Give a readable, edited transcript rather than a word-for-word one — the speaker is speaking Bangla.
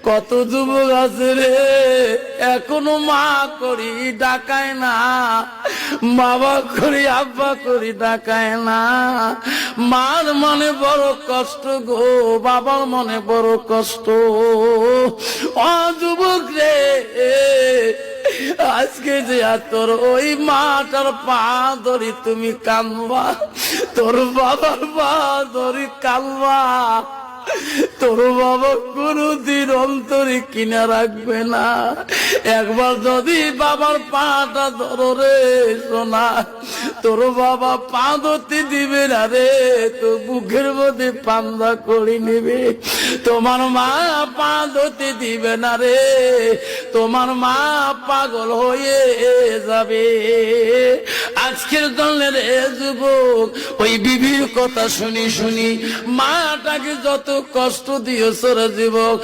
কত যুবক আছে রে এখনো মা করি ডাকায় না, বাবা করি আব্বা করি ডাকায় না। মার মনে বড় কষ্ট গো, বাবার মনে বড় কষ্ট। ও যুবক রে, আজকে যে তোর ওই মাটার পা ধরি তুমি কানবা, তোর বাবার পা ধরি কানবা, তোর বাবা কোনদিন অন্তরে কিনা রাখবে না। একবার যদি বাবার পাটা ধরো রে সোনা, তোর বাবা পা ধরতে দিবে না রে, তো বুকের মধ্যে পান্দা করে নেবে। তোমার মা পা ধরতে দিবে না রে, তোমার মা পাগল হয়ে যাবে। আজকের দলের যুবক ওই বিবির কথা শুনি শুনি মাটাকে যত কষ্ট দিয়েছ রে যুবক,